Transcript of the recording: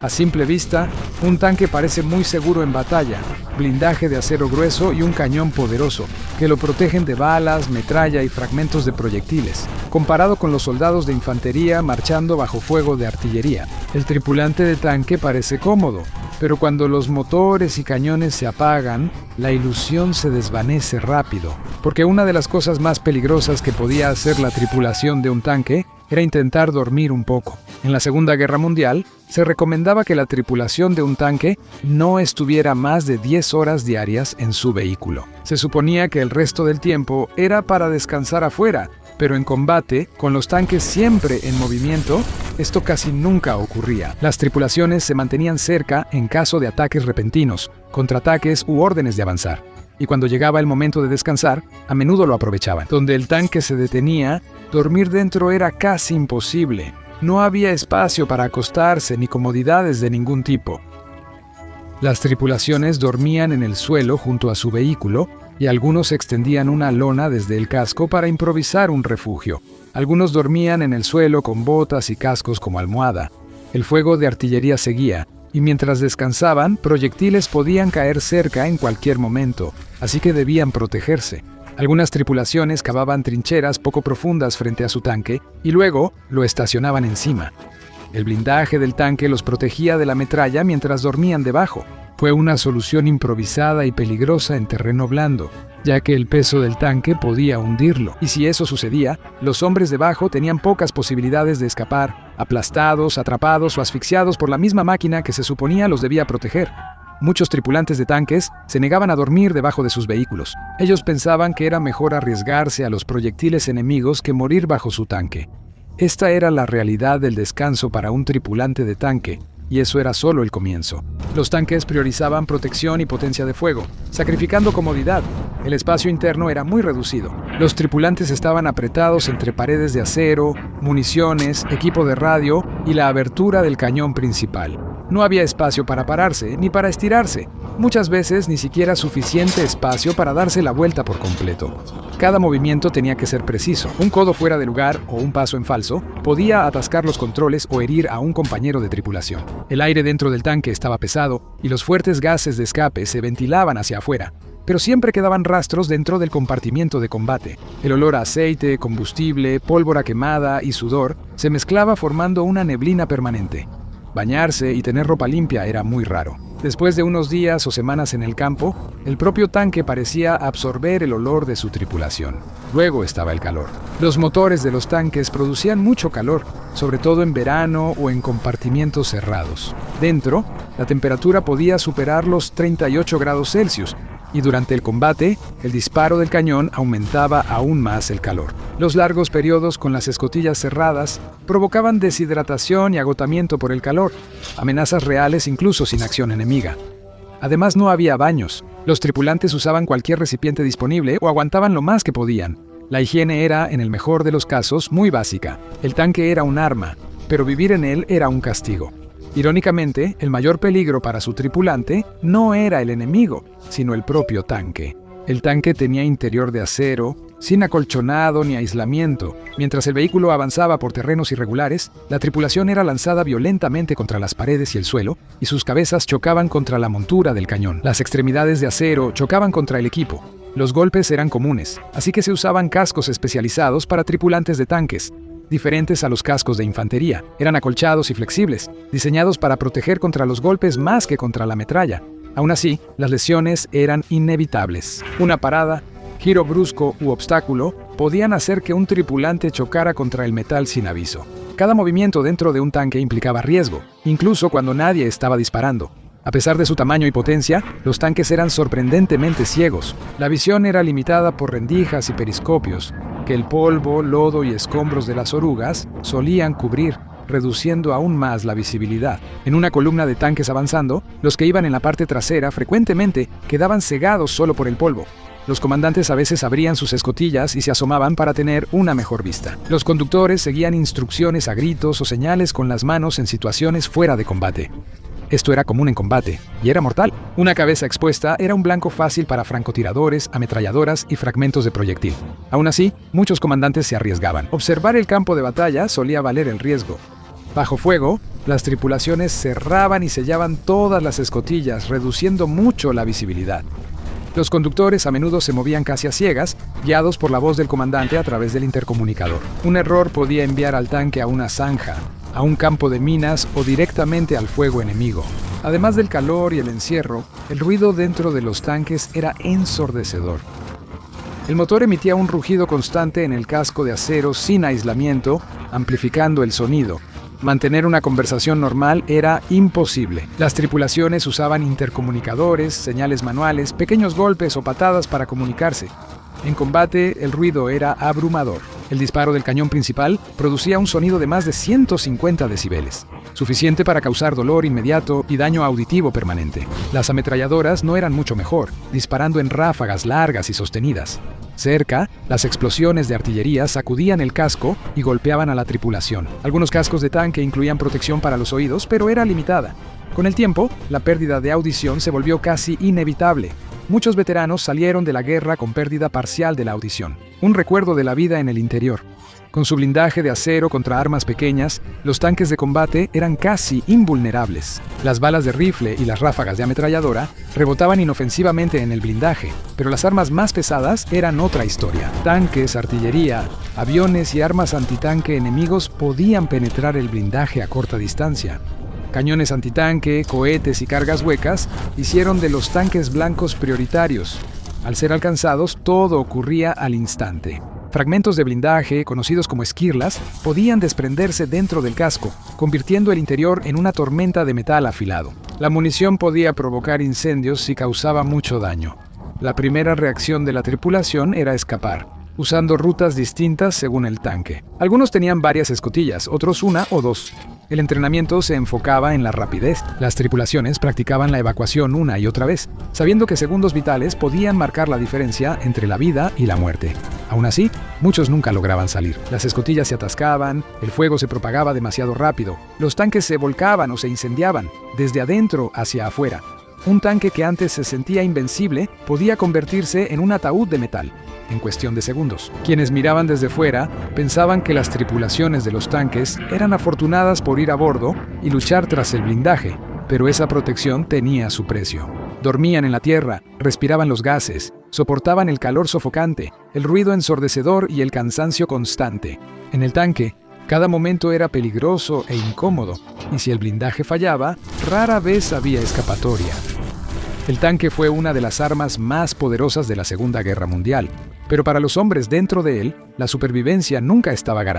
A simple vista, un tanque parece muy seguro en batalla, blindaje de acero grueso y un cañón poderoso, que lo protegen de balas, metralla y fragmentos de proyectiles, comparado con los soldados de infantería marchando bajo fuego de artillería. El tripulante de tanque parece cómodo, pero cuando los motores y cañones se apagan, la ilusión se desvanece rápido, porque una de las cosas más peligrosas que podía hacer la tripulación de un tanque era intentar dormir un poco. En la Segunda Guerra Mundial, se recomendaba que la tripulación de un tanque no estuviera más de 10 horas diarias en su vehículo. Se suponía que el resto del tiempo era para descansar afuera, pero en combate, con los tanques siempre en movimiento, esto casi nunca ocurría. Las tripulaciones se mantenían cerca en caso de ataques repentinos, contraataques u órdenes de avanzar. Y cuando llegaba el momento de descansar, a menudo lo aprovechaban. Donde el tanque se detenía, dormir dentro era casi imposible. No había espacio para acostarse ni comodidades de ningún tipo. Las tripulaciones dormían en el suelo junto a su vehículo y algunos extendían una lona desde el casco para improvisar un refugio. Algunos dormían en el suelo con botas y cascos como almohada. El fuego de artillería seguía, y mientras descansaban, proyectiles podían caer cerca en cualquier momento, así que debían protegerse. Algunas tripulaciones cavaban trincheras poco profundas frente a su tanque y luego lo estacionaban encima. El blindaje del tanque los protegía de la metralla mientras dormían debajo. Fue una solución improvisada y peligrosa en terreno blando, ya que el peso del tanque podía hundirlo. Y si eso sucedía, los hombres debajo tenían pocas posibilidades de escapar, aplastados, atrapados o asfixiados por la misma máquina que se suponía los debía proteger. Muchos tripulantes de tanques se negaban a dormir debajo de sus vehículos. Ellos pensaban que era mejor arriesgarse a los proyectiles enemigos que morir bajo su tanque. Esta era la realidad del descanso para un tripulante de tanque, y eso era solo el comienzo. Los tanques priorizaban protección y potencia de fuego, sacrificando comodidad. El espacio interno era muy reducido. Los tripulantes estaban apretados entre paredes de acero, municiones, equipo de radio y la abertura del cañón principal. No había espacio para pararse ni para estirarse. Muchas veces ni siquiera suficiente espacio para darse la vuelta por completo. Cada movimiento tenía que ser preciso. Un codo fuera de lugar o un paso en falso podía atascar los controles o herir a un compañero de tripulación. El aire dentro del tanque estaba pesado y los fuertes gases de escape se ventilaban hacia afuera, pero siempre quedaban rastros dentro del compartimiento de combate. El olor a aceite, combustible, pólvora quemada y sudor se mezclaba formando una neblina permanente. Bañarse y tener ropa limpia era muy raro. Después de unos días o semanas en el campo, el propio tanque parecía absorber el olor de su tripulación. Luego estaba el calor. Los motores de los tanques producían mucho calor, sobre todo en verano o en compartimientos cerrados. Dentro, la temperatura podía superar los 38 grados Celsius, y durante el combate, el disparo del cañón aumentaba aún más el calor. Los largos periodos con las escotillas cerradas provocaban deshidratación y agotamiento por el calor, amenazas reales incluso sin acción enemiga. Además, no había baños. Los tripulantes usaban cualquier recipiente disponible o aguantaban lo más que podían. La higiene era, en el mejor de los casos, muy básica. El tanque era un arma, pero vivir en él era un castigo. Irónicamente, el mayor peligro para su tripulante no era el enemigo, sino el propio tanque. El tanque tenía interior de acero, sin acolchonado ni aislamiento. Mientras el vehículo avanzaba por terrenos irregulares, la tripulación era lanzada violentamente contra las paredes y el suelo, y sus cabezas chocaban contra la montura del cañón. Las extremidades de acero chocaban contra el equipo. Los golpes eran comunes, así que se usaban cascos especializados para tripulantes de tanques, diferentes a los cascos de infantería. Eran acolchados y flexibles, diseñados para proteger contra los golpes más que contra la metralla. Aún así, las lesiones eran inevitables. Una parada, giro brusco u obstáculo podían hacer que un tripulante chocara contra el metal sin aviso. Cada movimiento dentro de un tanque implicaba riesgo, incluso cuando nadie estaba disparando. A pesar de su tamaño y potencia, los tanques eran sorprendentemente ciegos. La visión era limitada por rendijas y periscopios, que el polvo, lodo y escombros de las orugas solían cubrir, reduciendo aún más la visibilidad. En una columna de tanques avanzando, los que iban en la parte trasera frecuentemente quedaban cegados solo por el polvo. Los comandantes a veces abrían sus escotillas y se asomaban para tener una mejor vista. Los conductores seguían instrucciones a gritos o señales con las manos en situaciones fuera de combate. Esto era común en combate, y era mortal. Una cabeza expuesta era un blanco fácil para francotiradores, ametralladoras y fragmentos de proyectil. Aún así, muchos comandantes se arriesgaban. Observar el campo de batalla solía valer el riesgo. Bajo fuego, Las tripulaciones cerraban y sellaban todas las escotillas, reduciendo mucho la visibilidad. Los conductores a menudo se movían casi a ciegas, guiados por la voz del comandante a través del intercomunicador. Un error podía enviar al tanque a una zanja, a un campo de minas o directamente al fuego enemigo. Además del calor y el encierro, el ruido dentro de los tanques era ensordecedor. El motor emitía un rugido constante en el casco de acero sin aislamiento, amplificando el sonido. Mantener una conversación normal era imposible. Las tripulaciones usaban intercomunicadores, señales manuales, pequeños golpes o patadas para comunicarse. En combate, el ruido era abrumador. El disparo del cañón principal producía un sonido de más de 150 decibeles, suficiente para causar dolor inmediato y daño auditivo permanente. Las ametralladoras no eran mucho mejor, disparando en ráfagas largas y sostenidas. Cerca, las explosiones de artillería sacudían el casco y golpeaban a la tripulación. Algunos cascos de tanque incluían protección para los oídos, pero era limitada. Con el tiempo, la pérdida de audición se volvió casi inevitable. Muchos veteranos salieron de la guerra con pérdida parcial de la audición, un recuerdo de la vida en el interior. Con su blindaje de acero contra armas pequeñas, los tanques de combate eran casi invulnerables. Las balas de rifle y las ráfagas de ametralladora rebotaban inofensivamente en el blindaje, pero las armas más pesadas eran otra historia. Tanques, artillería, aviones y armas antitanque enemigos podían penetrar el blindaje a corta distancia. Cañones antitanque, cohetes y cargas huecas hicieron de los tanques blancos prioritarios. Al ser alcanzados, todo ocurría al instante. Fragmentos de blindaje, conocidos como esquirlas, podían desprenderse dentro del casco, convirtiendo el interior en una tormenta de metal afilado. La munición podía provocar incendios si causaba mucho daño. La primera reacción de la tripulación era escapar, usando rutas distintas según el tanque. Algunos tenían varias escotillas, otros una o dos. El entrenamiento se enfocaba en la rapidez. Las tripulaciones practicaban la evacuación una y otra vez, sabiendo que segundos vitales podían marcar la diferencia entre la vida y la muerte. Aún así, muchos nunca lograban salir. Las escotillas se atascaban, el fuego se propagaba demasiado rápido, los tanques se volcaban o se incendiaban, desde adentro hacia afuera. Un tanque que antes se sentía invencible podía convertirse en un ataúd de metal, en cuestión de segundos. Quienes miraban desde fuera pensaban que las tripulaciones de los tanques eran afortunadas por ir a bordo y luchar tras el blindaje, pero esa protección tenía su precio. Dormían en la tierra, respiraban los gases, soportaban el calor sofocante, el ruido ensordecedor y el cansancio constante. En el tanque, cada momento era peligroso e incómodo, y si el blindaje fallaba, rara vez había escapatoria. El tanque fue una de las armas más poderosas de la Segunda Guerra Mundial, pero para los hombres dentro de él, la supervivencia nunca estaba garantizada.